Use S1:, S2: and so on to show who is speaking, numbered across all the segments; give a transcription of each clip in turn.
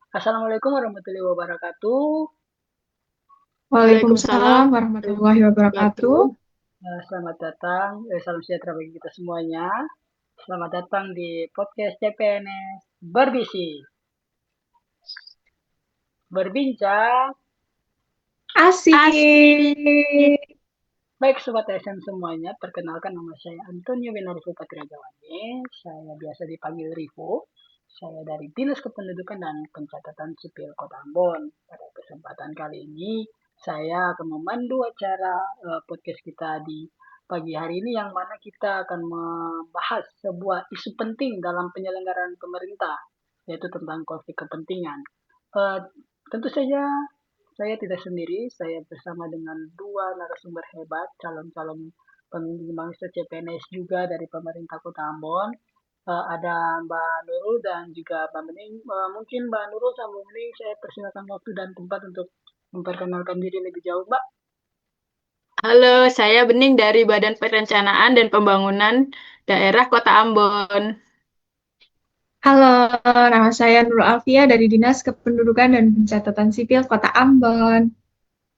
S1: Assalamualaikum warahmatullahi wabarakatuh.
S2: Waalaikumsalam
S1: Waalaikumsalam
S2: warahmatullahi wabarakatuh.
S1: wabarakatuh. Selamat datang, salam sejahtera bagi kita semuanya. Selamat datang di podcast CPNS Berbisi, berbincang
S2: Asik.
S1: asik. Baik Sobat ASN semuanya, perkenalkan nama saya Antonio Winarko Patria Jawane. Saya biasa dipanggil Rivo. Saya dari Dinas Kependudukan dan Pencatatan Sipil Kota Ambon. Pada kesempatan kali ini, saya akan memandu acara podcast kita di pagi hari ini yang mana kita akan membahas sebuah isu penting dalam penyelenggaraan pemerintah, yaitu tentang konflik kepentingan. Eh, Tentu saja saya tidak sendiri, saya bersama dengan dua narasumber hebat, calon-calon pemimpin bangsa CPNS juga dari pemerintah Kota Ambon. Ada Mbak Nurul dan juga Mbak Bening. Mungkin Mbak Nurul sama Mbak Bening, saya persilakan waktu dan tempat untuk memperkenalkan diri lebih jauh, Mbak.
S2: Halo, saya Bening dari Badan Perencanaan dan Pembangunan Daerah Kota Ambon.
S1: Ya,
S2: Halo, nama saya Nurul Alfia dari Dinas Kependudukan dan Pencatatan Sipil Kota Ambon.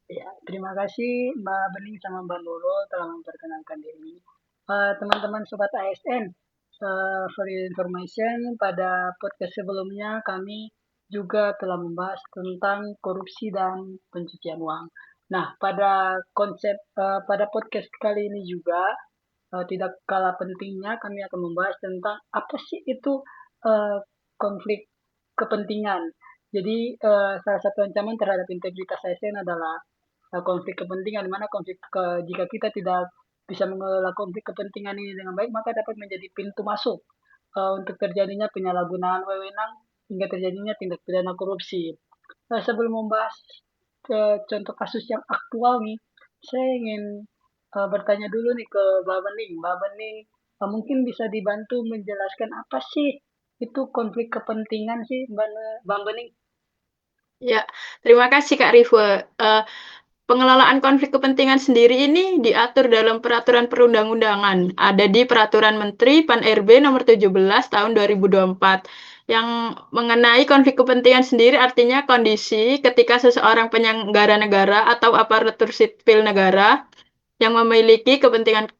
S1: ya, terima kasih Mbak Bening sama Mbak Nurul telah memperkenalkan diri. Teman-teman Sobat ASN, for your information, pada podcast sebelumnya kami juga telah membahas tentang korupsi dan pencucian uang. Nah, pada podcast kali ini juga tidak kalah pentingnya kami akan membahas tentang apa sih itu eh, konflik kepentingan. Jadi salah satu ancaman terhadap integritas ASN adalah konflik kepentingan, di mana jika kita tidak bisa mengelola konflik kepentingan ini dengan baik, maka dapat menjadi pintu masuk untuk terjadinya penyalahgunaan wewenang hingga terjadinya tindak pidana korupsi. Sebelum membahas contoh kasus yang aktual nih, saya ingin bertanya dulu nih ke Mbak Bening. Mbak Bening, mungkin bisa dibantu menjelaskan apa sih itu konflik kepentingan sih, Mbak Bening?
S2: Ya, terima kasih Kak Rivo. Eh, Pengelolaan konflik kepentingan sendiri ini diatur dalam peraturan perundang-undangan. Ada di Peraturan Menteri Pan-RB nomor 17 tahun 2024 yang mengenai konflik kepentingan sendiri artinya kondisi ketika seseorang penyelenggara negara atau aparatur sipil negara yang memiliki kepentingan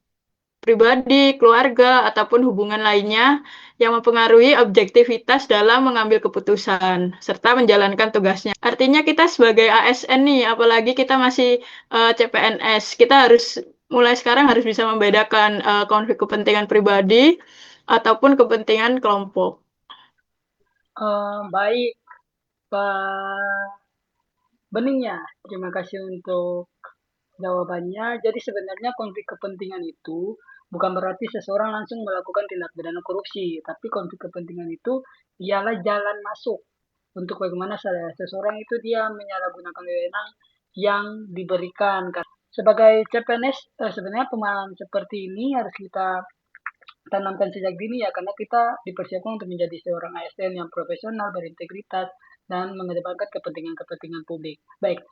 S2: pribadi, keluarga, ataupun hubungan lainnya yang mempengaruhi objektivitas dalam mengambil keputusan serta menjalankan tugasnya. Artinya kita sebagai ASN nih, apalagi kita masih CPNS, kita harus mulai sekarang harus bisa membedakan konflik kepentingan pribadi ataupun kepentingan kelompok.
S1: Baik, Pak Bening ya. Terima kasih untuk jawabannya. Jadi sebenarnya konflik kepentingan itu bukan berarti seseorang langsung melakukan tindak pidana korupsi, tapi konflik kepentingan itu ialah jalan masuk untuk bagaimana seseorang itu dia menyalahgunakan wewenang yang diberikan. Sebagai CPNS, sebenarnya pemahaman seperti ini harus kita tanamkan sejak dini ya, karena kita dipersiapkan untuk menjadi seorang ASN yang profesional, berintegritas, dan mengedepankan kepentingan-kepentingan publik. Baik,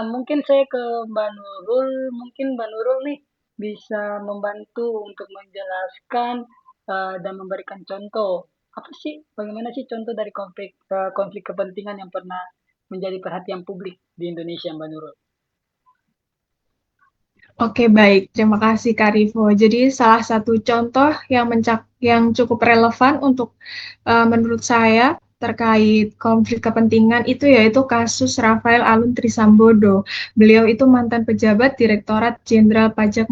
S1: mungkin saya ke Mbak Nurul. Mungkin Mbak Nurul nih bisa membantu untuk menjelaskan dan memberikan contoh. Apa sih, bagaimana sih contoh dari konflik kepentingan yang pernah menjadi perhatian publik di Indonesia, Mbak Nurul?
S2: Oke, baik. Terima kasih, Kak Rivo. Jadi, salah satu contoh yang cukup relevan untuk menurut saya terkait konflik kepentingan itu yaitu kasus Rafael Alun Trisambodo. Beliau itu mantan pejabat Direktorat Jenderal Pajak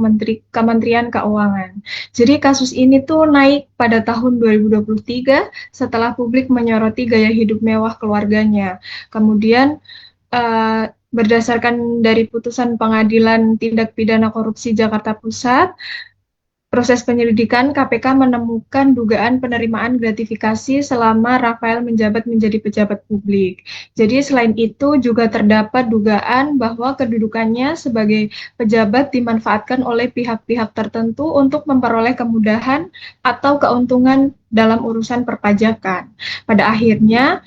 S2: Kementerian Keuangan. Jadi, kasus ini tuh naik pada tahun 2023 setelah publik menyoroti gaya hidup mewah keluarganya. Kemudian berdasarkan dari putusan Pengadilan Tindak Pidana Korupsi Jakarta Pusat, proses penyelidikan KPK menemukan dugaan penerimaan gratifikasi selama Rafael menjabat menjadi pejabat publik. Jadi selain itu juga terdapat dugaan bahwa kedudukannya sebagai pejabat dimanfaatkan oleh pihak-pihak tertentu untuk memperoleh kemudahan atau keuntungan dalam urusan perpajakan. Pada akhirnya,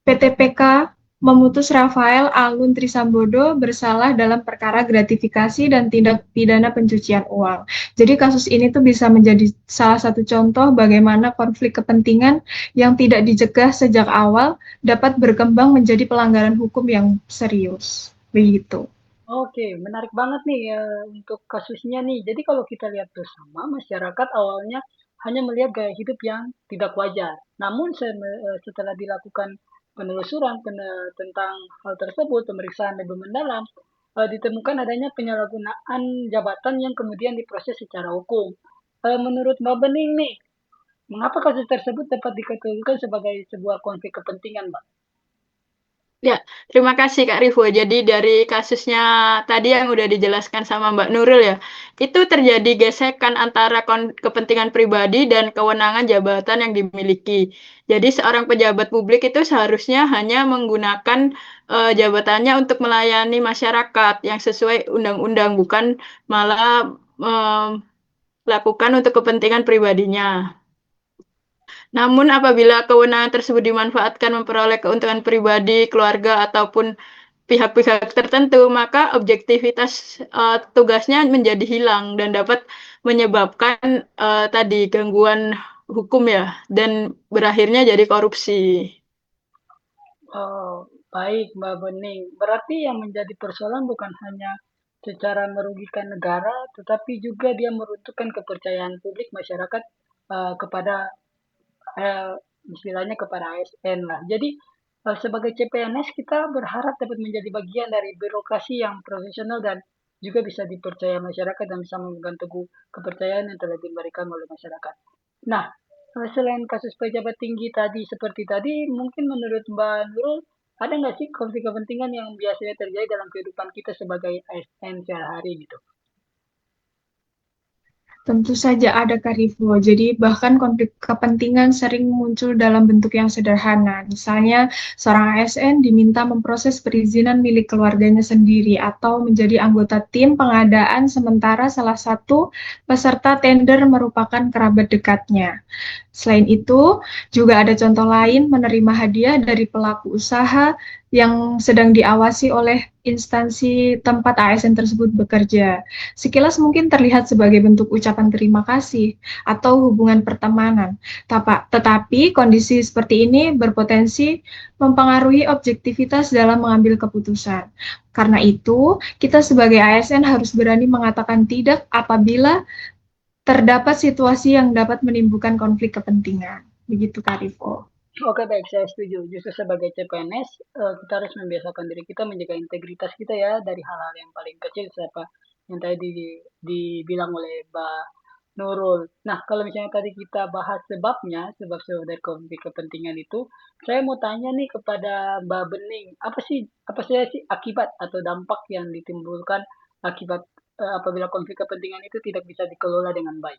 S2: PTPK
S3: memutus Rafael Alun Trisambodo bersalah dalam perkara gratifikasi dan tindak pidana pencucian uang. Jadi kasus ini tuh bisa menjadi salah satu contoh bagaimana konflik kepentingan yang tidak dicegah sejak awal dapat berkembang menjadi pelanggaran hukum yang serius. Begitu.
S1: Oke, menarik banget nih untuk kasusnya nih. Jadi kalau kita lihat bersama, masyarakat awalnya hanya melihat gaya hidup yang tidak wajar. Namun setelah dilakukan penelusuran tentang hal tersebut, pemeriksaan lebih mendalam, ditemukan adanya penyalahgunaan jabatan yang kemudian diproses secara hukum. Menurut Mbak Bening nih, mengapa kasus tersebut dapat dikategorikan sebagai sebuah konflik kepentingan, Mbak?
S2: Ya, terima kasih Kak Rifo. Jadi dari kasusnya tadi yang udah dijelaskan sama Mbak Nurul ya, itu terjadi gesekan antara kepentingan pribadi dan kewenangan jabatan yang dimiliki. Jadi seorang pejabat publik itu seharusnya hanya menggunakan jabatannya untuk melayani masyarakat yang sesuai undang-undang, bukan malah melakukan untuk kepentingan pribadinya. Namun apabila kewenangan tersebut dimanfaatkan memperoleh keuntungan pribadi, keluarga, ataupun pihak-pihak tertentu, maka objektivitas tugasnya menjadi hilang dan dapat menyebabkan tadi gangguan hukum ya, dan berakhirnya jadi korupsi.
S1: Oh, baik, Mbak Bening. Berarti yang menjadi persoalan bukan hanya secara merugikan negara, tetapi juga dia meruntuhkan kepercayaan publik masyarakat kepada eh, istilahnya kepada ASN lah. Jadi sebagai CPNS kita berharap dapat menjadi bagian dari birokrasi yang profesional dan juga bisa dipercaya masyarakat dan bisa memegang teguh kepercayaan yang telah diberikan oleh masyarakat. Nah, selain kasus pejabat tinggi tadi seperti tadi, mungkin menurut Mbak Nurul, ada nggak sih konflik kepentingan yang biasanya terjadi dalam kehidupan kita sebagai ASN sehari-hari gitu?
S3: Tentu saja ada Kak Rifo. Jadi bahkan konflik kepentingan sering muncul dalam bentuk yang sederhana. Misalnya seorang ASN diminta memproses perizinan milik keluarganya sendiri atau menjadi anggota tim pengadaan sementara salah satu peserta tender merupakan kerabat dekatnya. Selain itu, juga ada contoh lain menerima hadiah dari pelaku usaha yang sedang diawasi oleh instansi tempat ASN tersebut bekerja. Sekilas mungkin terlihat sebagai bentuk ucapan terima kasih atau hubungan pertemanan. Tetapi kondisi seperti ini berpotensi mempengaruhi objektivitas dalam mengambil keputusan. Karena itu, kita sebagai ASN harus berani mengatakan tidak apabila terdapat situasi yang dapat menimbulkan konflik kepentingan. Begitu Kak Rifo.
S1: Oke, baik, saya setuju. Justru sebagai CPNS, kita harus membiasakan diri kita menjaga integritas kita ya dari hal-hal yang paling kecil, siapa yang tadi dibilang oleh Mbak Nurul. Nah, kalau misalnya tadi kita bahas sebabnya, sebab-sebab dari konflik kepentingan itu, saya mau tanya nih kepada Mbak Bening, apa sih akibat atau dampak yang ditimbulkan akibat apabila konflik kepentingan itu tidak bisa dikelola dengan baik?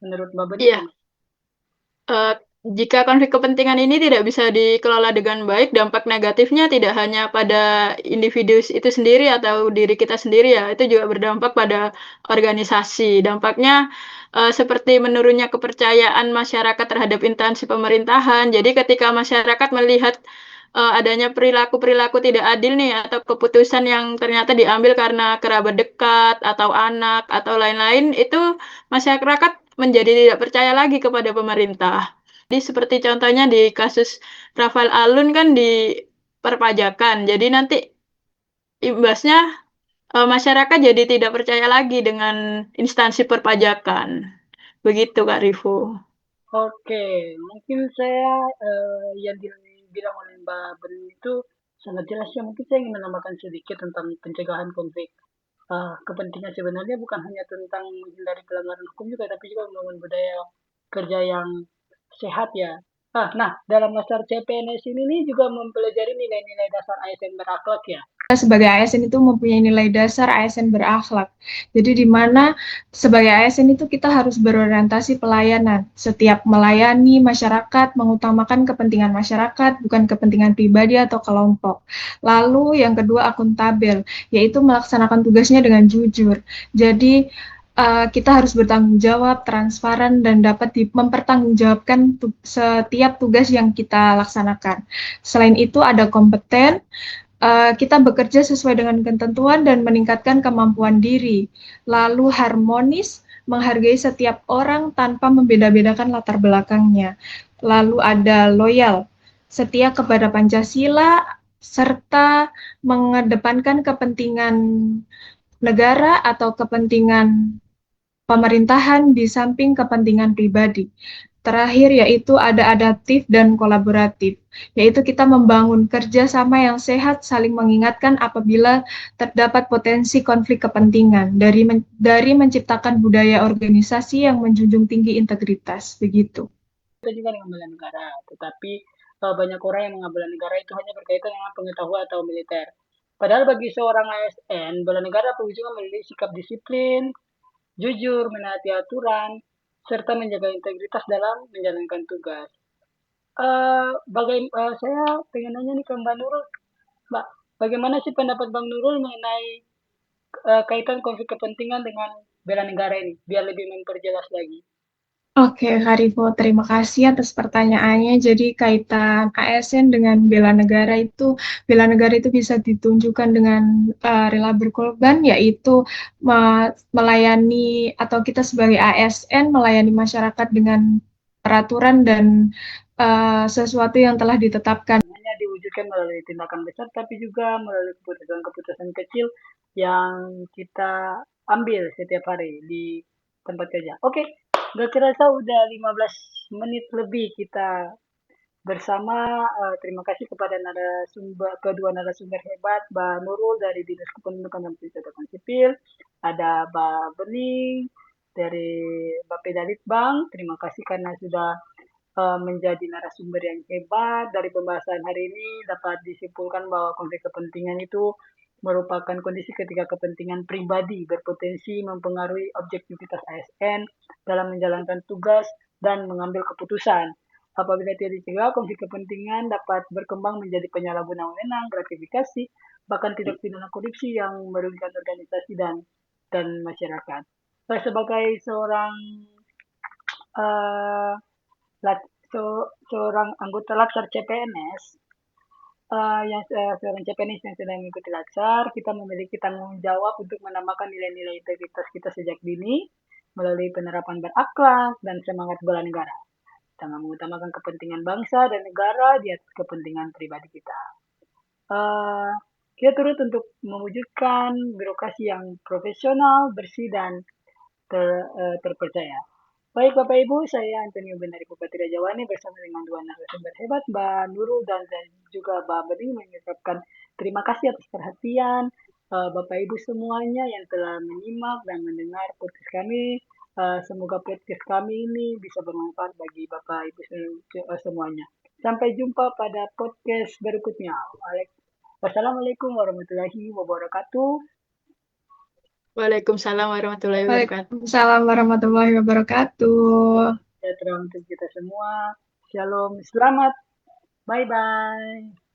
S1: Menurut Mbak Bening
S2: Iya,
S1: gimana?
S2: eh, jika konflik kepentingan ini tidak bisa dikelola dengan baik, dampak negatifnya tidak hanya pada individu itu sendiri atau diri kita sendiri ya, itu juga berdampak pada organisasi. Dampaknya seperti menurunnya kepercayaan masyarakat terhadap instansi pemerintahan. Jadi ketika masyarakat melihat adanya perilaku-perilaku tidak adil nih atau keputusan yang ternyata diambil karena kerabat dekat atau anak atau lain-lain, itu masyarakat menjadi tidak percaya lagi kepada pemerintah. Jadi seperti contohnya di kasus Rafael Alun kan di perpajakan. Jadi nanti imbasnya masyarakat jadi tidak percaya lagi dengan instansi perpajakan. Begitu Kak Rifu.
S1: Oke, mungkin saya yang dibilang oleh Mbak Bening itu sangat jelas ya. Mungkin saya ingin menambahkan sedikit tentang pencegahan konflik kepentingan sebenarnya bukan hanya tentang menghindari pelanggaran hukum juga, tapi juga membangun budaya kerja yang sehat ya. Nah, dalam dasar CPNS ini nih juga mempelajari nilai-nilai dasar ASN berakhlak ya.
S3: Sebagai ASN itu mempunyai nilai dasar ASN berakhlak. Jadi di mana sebagai ASN itu kita harus berorientasi pelayanan. Setiap melayani masyarakat mengutamakan kepentingan masyarakat, bukan kepentingan pribadi atau kelompok. Lalu yang kedua akuntabel, yaitu melaksanakan tugasnya dengan jujur. Jadi kita harus bertanggung jawab, transparan, dan dapat mempertanggungjawabkan setiap tugas yang kita laksanakan. Selain itu ada kompeten, kita bekerja sesuai dengan ketentuan dan meningkatkan kemampuan diri. Lalu harmonis, menghargai setiap orang tanpa membeda-bedakan latar belakangnya. Lalu ada loyal, setia kepada Pancasila, serta mengedepankan kepentingan negara atau kepentingan pemerintahan di samping kepentingan pribadi. Terakhir yaitu ada adaptif dan kolaboratif, yaitu kita membangun kerjasama yang sehat, saling mengingatkan apabila terdapat potensi konflik kepentingan, dari menciptakan budaya organisasi yang menjunjung tinggi integritas, begitu.
S1: Kita juga dengan bela negara, tetapi banyak orang yang mengambil bela negara itu hanya berkaitan dengan pengetahuan atau militer. Padahal bagi seorang ASN, bela negara juga memiliki sikap disiplin, jujur, menaati aturan, serta menjaga integritas dalam menjalankan tugas. Saya pengen nanya nih ke Mbak Nurul, Mbak, bagaimana sih pendapat Bang Nurul mengenai kaitan konflik kepentingan dengan bela negara ini, biar lebih memperjelas lagi.
S3: Oke, Kak Rivo, terima kasih atas pertanyaannya. Jadi kaitan ASN dengan bela negara itu bisa ditunjukkan dengan rela berkorban, yaitu melayani atau kita sebagai ASN melayani masyarakat dengan peraturan dan sesuatu yang telah ditetapkan.
S1: Hanya diwujudkan melalui tindakan besar, tapi juga melalui keputusan-keputusan kecil yang kita ambil setiap hari di tempat kerja. Oke, gak kerasa udah 15 menit lebih kita bersama. Terima kasih kepada kedua narasumber hebat, Mbak Nurul dari Dinas Kependudukan dan Pencatatan Sipil, ada Mbak Bening dari Bapeda Litbang. Terima kasih karena sudah menjadi narasumber yang hebat. Dari pembahasan hari ini dapat disimpulkan bahwa konflik kepentingan itu merupakan kondisi ketika kepentingan pribadi berpotensi mempengaruhi objektivitas ASN dalam menjalankan tugas dan mengambil keputusan. Apabila tidak dicegah, konflik kepentingan dapat berkembang menjadi penyalahgunaan wewenang, gratifikasi, bahkan tindak pidana korupsi yang merugikan organisasi dan masyarakat. Saya sebagai seorang uh, seorang anggota Latsar CPNS, seorang CPNS yang sedang mengikuti Latsar, kita memiliki tanggung jawab untuk menambahkan nilai-nilai integritas kita sejak dini melalui penerapan berakhlak dan semangat bela negara. Kita mengutamakan kepentingan bangsa dan negara di atas kepentingan pribadi kita. Kita turut untuk mewujudkan birokrasi yang profesional, bersih, dan terpercaya. Baik Bapak Ibu, saya Antonio Benari Bupati Rajawani bersama dengan dua narasumber hebat, Mbak Nurul dan juga Mbak Bening, mengucapkan terima kasih atas perhatian Bapak Ibu semuanya yang telah menyimak dan mendengar podcast kami. Semoga podcast kami ini bisa bermanfaat bagi Bapak Ibu semuanya. Sampai jumpa pada podcast berikutnya. Wassalamualaikum warahmatullahi wabarakatuh.
S2: Waalaikumsalam warahmatullahi wabarakatuh.
S3: Waalaikumsalam warahmatullahi wabarakatuh.
S1: Sejahtera untuk kita semua. Shalom, selamat. Bye-bye.